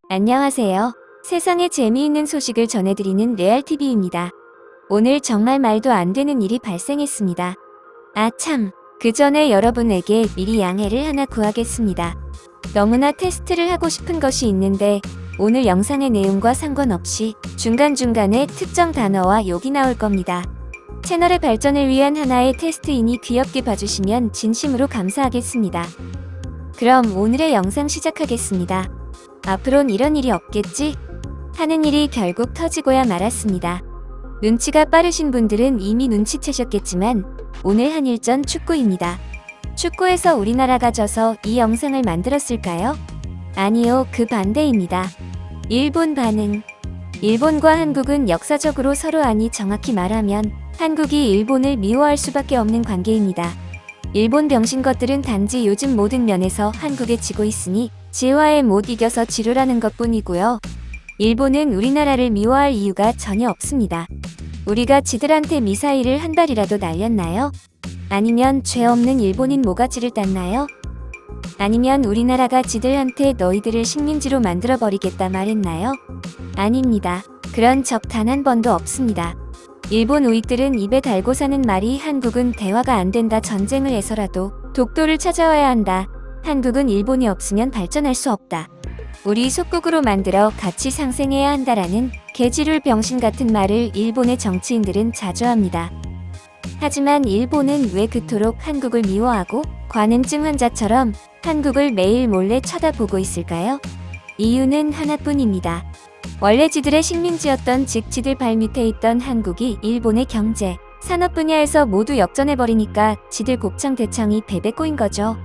안녕하세요. 세상에 재미있는 소식을 전해드리는 레알TV입니다. 오늘 정말 말도 안 되는 일이 발생했습니다. 아 참, 그 전에 여러분에게 미리 양해를 하나 구하겠습니다. 너무나 테스트를 하고 싶은 것이 있는데 오늘 영상의 내용과 상관없이 중간중간에 특정 단어와 욕이 나올 겁니다. 채널의 발전을 위한 하나의 테스트이니 귀엽게 봐주시면 진심으로 감사하겠습니다. 그럼 오늘의 영상 시작하겠습니다. 앞으론 이런 일이 없겠지? 하는 일이 결국 터지고야 말았습니다. 눈치가 빠르신 분들은 이미 눈치채셨겠지만 오늘 한일전 축구입니다. 축구에서 우리나라가 져서 이 영상을 만들었을까요? 아니요, 그 반대입니다. 일본 반응. 일본과 한국은 역사적으로 서로 아니 정확히 말하면 한국이 일본을 미워할 수밖에 없는 관계입니다. 일본 병신 것들은 단지 요즘 모든 면에서 한국에 지고 있으니 지화에 못 이겨서 지루라는 것뿐이고요. 일본은 우리나라를 미워할 이유가 전혀 없습니다. 우리가 지들한테 미사일을 한 발이라도 날렸나요? 아니면 죄 없는 일본인 모가지를 땄나요? 아니면 우리나라가 지들한테 너희들을 식민지로 만들어버리겠다 말했나요? 아닙니다. 그런 적 단 한 번도 없습니다. 일본 우익들은 입에 달고 사는 말이 한국은 대화가 안 된다, 전쟁을 해서라도 독도를 찾아와야 한다, 한국은 일본이 없으면 발전할 수 없다, 우리 속국으로 만들어 같이 상생해야 한다라는 개지룰 병신 같은 말을 일본의 정치인들은 자주 합니다. 하지만 일본은 왜 그토록 한국을 미워하고 관음증 환자처럼 한국을 매일 몰래 쳐다보고 있을까요? 이유는 하나뿐입니다. 원래 지들의 식민지였던, 즉 지들 발밑에 있던 한국이 일본의 경제, 산업 분야에서 모두 역전해버리니까 지들 곱창 대창이 베베 꼬인 거죠.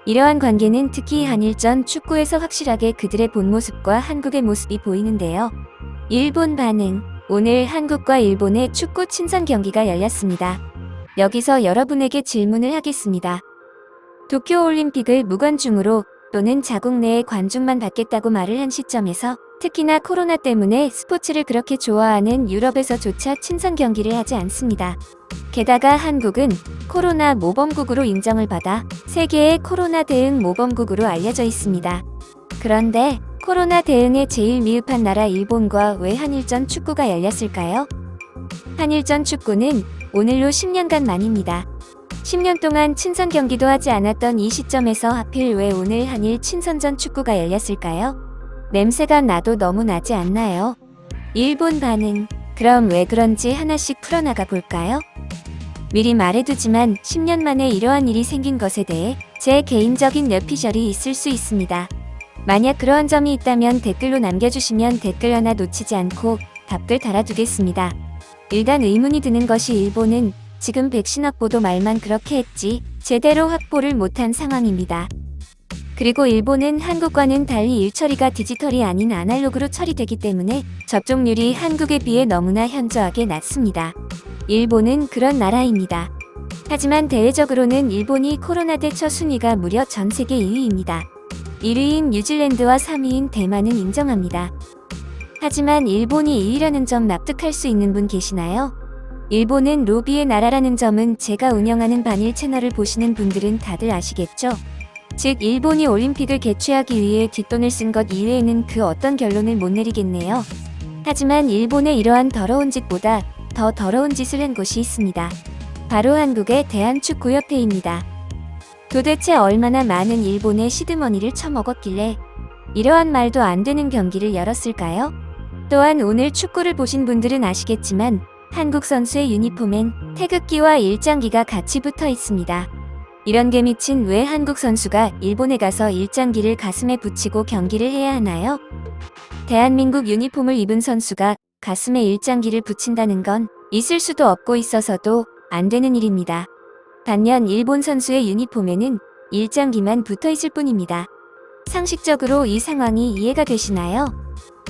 이러한 관계는 특히 한일전 축구에서 확실하게 그들의 본 모습과 한국의 모습이 보이는데요. 일본 반응. 오늘 한국과 일본의 축구 친선 경기가 열렸습니다. 여기서 여러분에게 질문을 하겠습니다. 도쿄올림픽을 무관중으로 또는 자국 내의 관중만 받겠다고 말을 한 시점에서 특히나 코로나 때문에 스포츠를 그렇게 좋아하는 유럽에서조차 친선 경기를 하지 않습니다. 게다가 한국은 코로나 모범국으로 인정을 받아 세계의 코로나 대응 모범국으로 알려져 있습니다. 그런데 코로나 대응에 제일 미흡한 나라 일본과 왜 한일전 축구가 열렸을까요? 한일전 축구는 오늘로 10년간 만입니다. 10년 동안 친선 경기도 하지 않았던 이 시점에서 하필 왜 오늘 한일 친선전 축구가 열렸을까요? 냄새가 나도 너무 나지 않나요? 일본 반응. 그럼 왜 그런지 하나씩 풀어나가 볼까요? 미리 말해두지만 10년 만에 이러한 일이 생긴 것에 대해 제 개인적인 뇌피셜이 있을 수 있습니다. 만약 그러한 점이 있다면 댓글로 남겨주시면 댓글 하나 놓치지 않고 답글 달아두겠습니다. 일단 의문이 드는 것이 일본은 지금 백신 확보도 말만 그렇게 했지 제대로 확보를 못한 상황입니다. 그리고 일본은 한국과는 달리 일처리가 디지털이 아닌 아날로그로 처리되기 때문에 접종률이 한국에 비해 너무나 현저하게 낮습니다. 일본은 그런 나라입니다. 하지만 대외적으로는 일본이 코로나 대처 순위가 무려 전 세계 2위입니다. 1위인 뉴질랜드와 3위인 대만은 인정합니다. 하지만 일본이 2위라는 점 납득할 수 있는 분 계시나요? 일본은 로비의 나라라는 점은 제가 운영하는 반일 채널을 보시는 분들은 다들 아시겠죠? 즉 일본이 올림픽을 개최하기 위해 뒷돈을 쓴 것 이외에는 그 어떤 결론을 못 내리겠네요. 하지만 일본의 이러한 더러운 짓보다 더 더러운 짓을 한 곳이 있습니다. 바로 한국의 대한축구협회입니다. 도대체 얼마나 많은 일본의 시드머니를 처먹었길래 이러한 말도 안 되는 경기를 열었을까요? 또한 오늘 축구를 보신 분들은 아시겠지만 한국 선수의 유니폼엔 태극기와 일장기가 같이 붙어 있습니다. 이런 게 미친, 왜 한국 선수가 일본에 가서 일장기를 가슴에 붙이고 경기를 해야 하나요? 대한민국 유니폼을 입은 선수가 가슴에 일장기를 붙인다는 건 있을 수도 없고 있어서도 안 되는 일입니다. 반면 일본 선수의 유니폼에는 일장기만 붙어 있을 뿐입니다. 상식적으로 이 상황이 이해가 되시나요?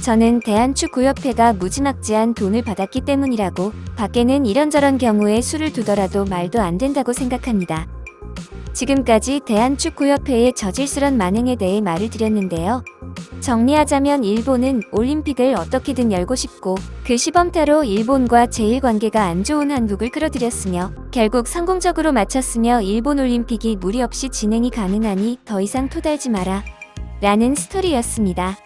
저는 대한축구협회가 무지막지한 돈을 받았기 때문이라고, 밖에는 이런저런 경우에 수를 두더라도 말도 안 된다고 생각합니다. 지금까지 대한축구협회의 저질스런 만행에 대해 말을 드렸는데요. 정리하자면 일본은 올림픽을 어떻게든 열고 싶고 그 시범타로 일본과 제일 관계가 안 좋은 한국을 끌어들였으며 결국 성공적으로 마쳤으며 일본 올림픽이 무리 없이 진행이 가능하니 더 이상 토달지 마라 라는 스토리였습니다.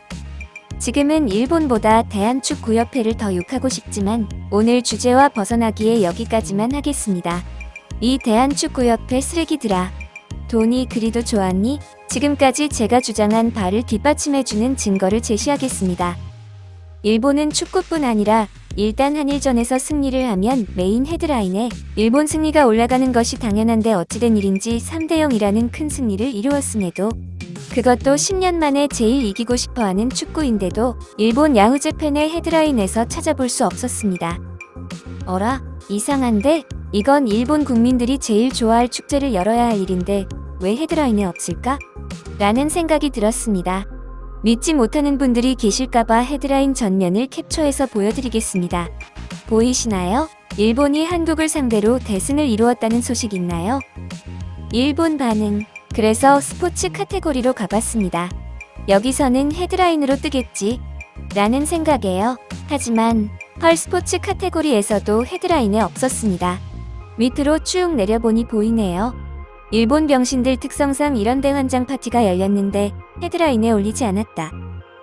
지금은 일본보다 대한축구협회를 더 욕하고 싶지만 오늘 주제와 벗어나기에 여기까지만 하겠습니다. 이 대한축구협회 쓰레기들아. 돈이 그리도 좋았니? 지금까지 제가 주장한 바를 뒷받침해주는 증거를 제시하겠습니다. 일본은 축구뿐 아니라 일단 한일전에서 승리를 하면 메인 헤드라인에 일본 승리가 올라가는 것이 당연한데 어찌된 일인지 3대0이라는 큰 승리를 이루었음에도 그것도 10년 만에 제일 이기고 싶어하는 축구인데도 일본 야후제팬의 헤드라인에서 찾아볼 수 없었습니다. 어라? 이상한데? 이건 일본 국민들이 제일 좋아할 축제를 열어야 할 일인데 왜 헤드라인에 없을까? 라는 생각이 들었습니다. 믿지 못하는 분들이 계실까봐 헤드라인 전면을 캡처해서 보여드리겠습니다. 보이시나요? 일본이 한국을 상대로 대승을 이루었다는 소식 있나요? 일본 반응. 그래서 스포츠 카테고리로 가봤습니다. 여기서는 헤드라인으로 뜨겠지 라는 생각에요. 하지만 펄 스포츠 카테고리에서도 헤드라인에 없었습니다. 밑으로 쭉 내려보니 보이네요. 일본 병신들 특성상 이런 대환장 파티가 열렸는데 헤드라인에 올리지 않았다.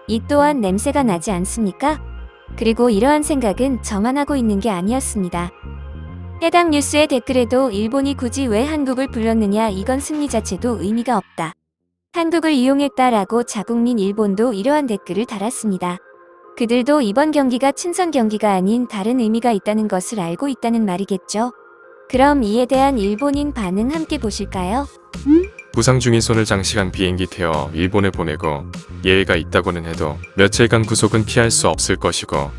이 또한 냄새가 나지 않습니까? 그리고 이러한 생각은 저만 하고 있는 게 아니었습니다. 해당 뉴스의 댓글에도 일본이 굳이 왜 한국을 불렀느냐 이건 승리 자체도 의미가 없다. 한국을 이용했다라고 자국민 일본도 이러한 댓글을 달았습니다. 그들도 이번 경기가 친선 경기가 아닌 다른 의미가 있다는 것을 알고 있다는 말이겠죠. 그럼 이에 대한 일본인 반응 함께 보실까요? 부상 중인 손을 장시간 비행기 태워 일본에 보내고 예외가 있다고는 해도 며칠간 구속은 피할 수 없을 것이고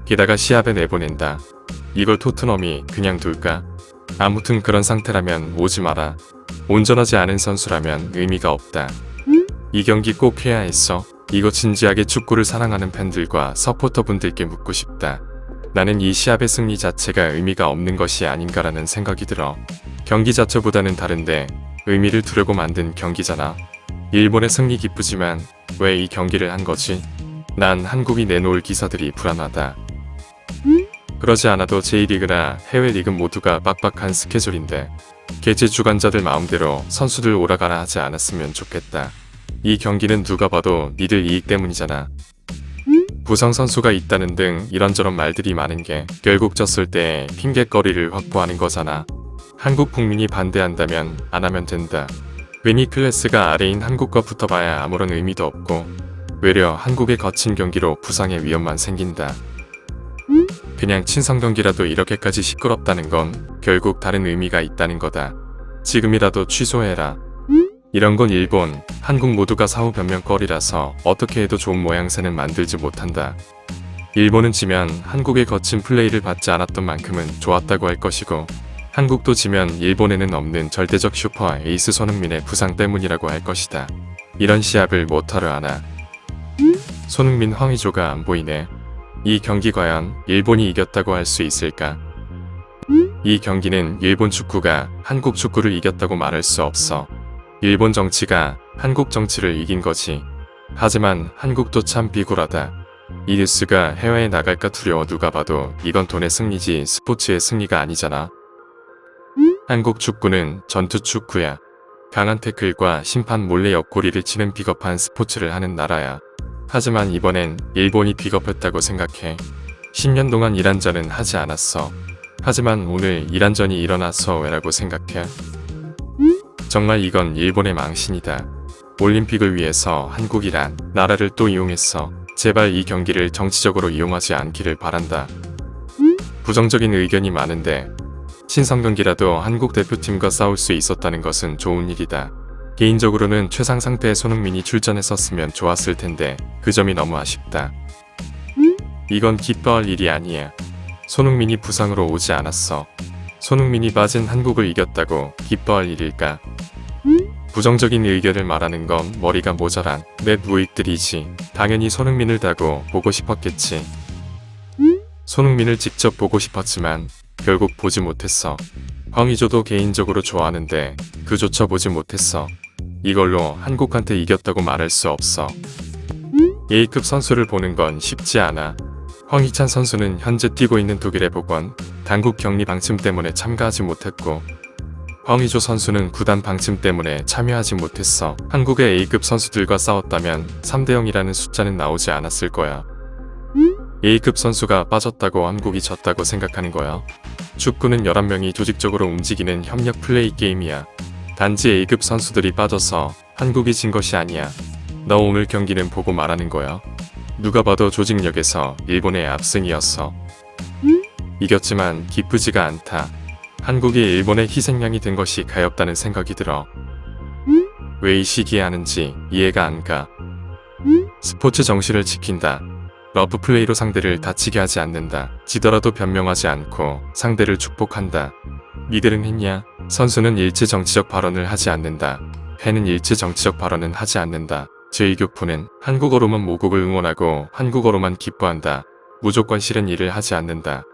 게다가 시합에 내보낸다. 이걸 토트넘이 그냥 둘까? 아무튼 그런 상태라면 오지 마라. 온전하지 않은 선수라면 의미가 없다. 이 경기 꼭 해야 했어. 이거 진지하게 축구를 사랑하는 팬들과 서포터분들께 묻고 싶다. 나는 이 시합의 승리 자체가 의미가 없는 것이 아닌가라는 생각이 들어. 경기 자체보다는 다른데 의미를 두려고 만든 경기잖아. 일본의 승리 기쁘지만 왜 이 경기를 한 거지? 난 한국이 내놓을 기사들이 불안하다. 그러지 않아도 J리그나 해외 리그 모두가 빡빡한 스케줄인데 개최 주관자들 마음대로 선수들 오라가라 하지 않았으면 좋겠다. 이 경기는 누가 봐도 니들 이익 때문이잖아. 부상 선수가 있다는 등 이런저런 말들이 많은 게 결국 졌을 때 핑계거리를 확보하는 거잖아. 한국 국민이 반대한다면 안 하면 된다. 괜히 클래스가 아래인 한국과 붙어봐야 아무런 의미도 없고 외려 한국의 거친 경기로 부상의 위험만 생긴다. 그냥 친선 경기라도 이렇게까지 시끄럽다는 건 결국 다른 의미가 있다는 거다. 지금이라도 취소해라. 이런 건 일본, 한국 모두가 사후 변명거리라서 어떻게 해도 좋은 모양새는 만들지 못한다. 일본은 지면 한국의 거친 플레이를 받지 않았던 만큼은 좋았다고 할 것이고 한국도 지면 일본에는 없는 절대적 슈퍼 에이스 손흥민의 부상 때문이라고 할 것이다. 이런 시합을 못하러 하나. 손흥민 황의조가 안 보이네. 이 경기 과연 일본이 이겼다고 할 수 있을까? 이 경기는 일본 축구가 한국 축구를 이겼다고 말할 수 없어. 일본 정치가 한국 정치를 이긴 거지. 하지만 한국도 참 비굴하다. 이 뉴스가 해외에 나갈까 두려워. 누가 봐도 이건 돈의 승리지 스포츠의 승리가 아니잖아. 한국 축구는 전투 축구야. 강한 태클과 심판 몰래 옆구리를 치는 비겁한 스포츠를 하는 나라야. 하지만 이번엔 일본이 비겁했다고 생각해. 10년 동안 이란전은 하지 않았어. 하지만 오늘 이란전이 일어나서 왜라고 생각해? 정말 이건 일본의 망신이다. 올림픽을 위해서 한국이란 나라를 또 이용했어. 제발 이 경기를 정치적으로 이용하지 않기를 바란다. 부정적인 의견이 많은데 친선 경기라도 한국 대표팀과 싸울 수 있었다는 것은 좋은 일이다. 개인적으로는 최상 상태의 손흥민이 출전했었으면 좋았을 텐데 그 점이 너무 아쉽다. 이건 기뻐할 일이 아니야. 손흥민이 부상으로 오지 않았어. 손흥민이 빠진 한국을 이겼다고 기뻐할 일일까? 부정적인 의견을 말하는 건 머리가 모자란 넷 우익들이지. 당연히 손흥민을 다고 보고 싶었겠지. 손흥민을 직접 보고 싶었지만 결국 보지 못했어. 황의조도 개인적으로 좋아하는데 그조차 보지 못했어. 이걸로 한국한테 이겼다고 말할 수 없어. A급 선수를 보는 건 쉽지 않아. 황희찬 선수는 현재 뛰고 있는 독일의 복원, 당국 격리 방침 때문에 참가하지 못했고, 황의조 선수는 구단 방침 때문에 참여하지 못했어. 한국의 A급 선수들과 싸웠다면 3대0이라는 숫자는 나오지 않았을 거야. A급 선수가 빠졌다고 한국이 졌다고 생각하는 거야. 축구는 11명이 조직적으로 움직이는 협력 플레이 게임이야. 단지 A급 선수들이 빠져서 한국이 진 것이 아니야. 너 오늘 경기는 보고 말하는 거야. 누가 봐도 조직력에서 일본의 압승이었어. 이겼지만 기쁘지가 않다. 한국이 일본의 희생양이 된 것이 가엾다는 생각이 들어. 왜 이 시기에 하는지 이해가 안 가. 스포츠 정신을 지킨다. 러프 플레이로 상대를 다치게 하지 않는다. 지더라도 변명하지 않고 상대를 축복한다. 니들은 했냐? 선수는 일체 정치적 발언을 하지 않는다. 팬은 일체 정치적 발언은 하지 않는다. 제2교포는 한국어로만 모국을 응원하고 한국어로만 기뻐한다. 무조건 싫은 일을 하지 않는다.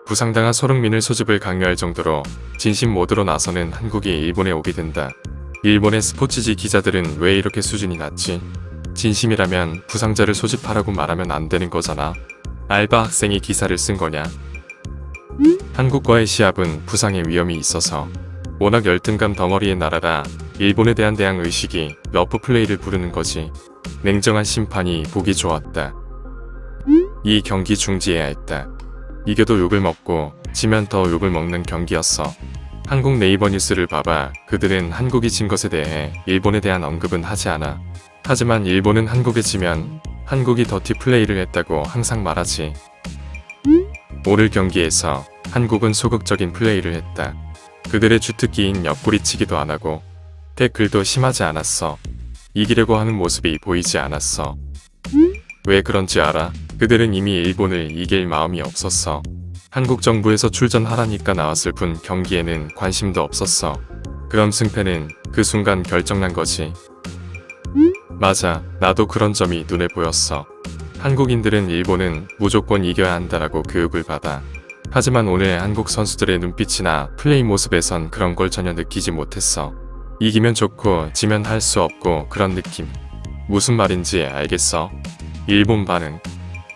부상당한 손흥민을 소집을 강요할 정도로 진심 모드로 나서는 한국이 일본에 오게 된다. 일본의 스포츠지 기자들은 왜 이렇게 수준이 낮지? 진심이라면 부상자를 소집하라고 말하면 안 되는 거잖아. 알바 학생이 기사를 쓴 거냐? 한국과의 시합은 부상의 위험이 있어서 워낙 열등감 덩어리의 나라라 일본에 대한 대항 의식이 러프 플레이를 부르는 거지. 냉정한 심판이 보기 좋았다. 이 경기 중지해야 했다. 이겨도 욕을 먹고 지면 더 욕을 먹는 경기였어. 한국 네이버 뉴스를 봐봐. 그들은 한국이 진 것에 대해 일본에 대한 언급은 하지 않아. 하지만 일본은 한국에 지면 한국이 더티 플레이를 했다고 항상 말하지. 오늘 경기에서 한국은 소극적인 플레이를 했다. 그들의 주특기인 옆구리치기도 안 하고 태클도 심하지 않았어. 이기려고 하는 모습이 보이지 않았어. 왜 그런지 알아? 그들은 이미 일본을 이길 마음이 없었어. 한국 정부에서 출전하라니까 나왔을 뿐 경기에는 관심도 없었어. 그럼 승패는 그 순간 결정난 거지. 맞아, 나도 그런 점이 눈에 보였어. 한국인들은 일본은 무조건 이겨야 한다라고 교육을 받아. 하지만 오늘 한국 선수들의 눈빛이나 플레이 모습에선 그런 걸 전혀 느끼지 못했어. 이기면 좋고 지면 할 수 없고 그런 느낌. 무슨 말인지 알겠어? 일본 반응.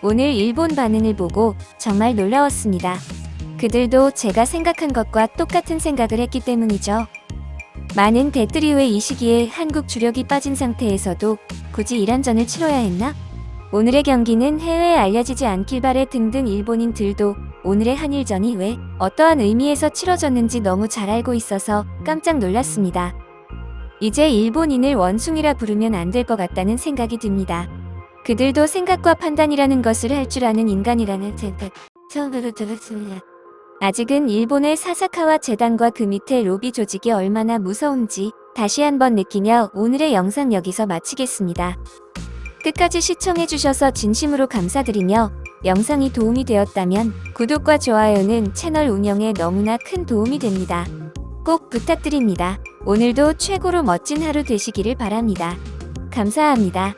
오늘 일본 반응을 보고 정말 놀라웠습니다. 그들도 제가 생각한 것과 똑같은 생각을 했기 때문이죠. 많은 댓글이 왜 이 시기에 한국 주력이 빠진 상태에서도 굳이 이란전을 치러야 했나? 오늘의 경기는 해외에 알려지지 않길 바래 등등 일본인들도 오늘의 한일전이 왜 어떠한 의미에서 치러졌는지 너무 잘 알고 있어서 깜짝 놀랐습니다. 이제 일본인을 원숭이라 부르면 안 될 것 같다는 생각이 듭니다. 그들도 생각과 판단이라는 것을 할 줄 아는 인간이라는 생각 처음으로 들었습니다. 아직은 일본의 사사카와 재단과 그 밑에 로비 조직이 얼마나 무서운지 다시 한번 느끼며 오늘의 영상 여기서 마치겠습니다. 끝까지 시청해주셔서 진심으로 감사드리며 영상이 도움이 되었다면 구독과 좋아요는 채널 운영에 너무나 큰 도움이 됩니다. 꼭 부탁드립니다. 오늘도 최고로 멋진 하루 되시기를 바랍니다. 감사합니다.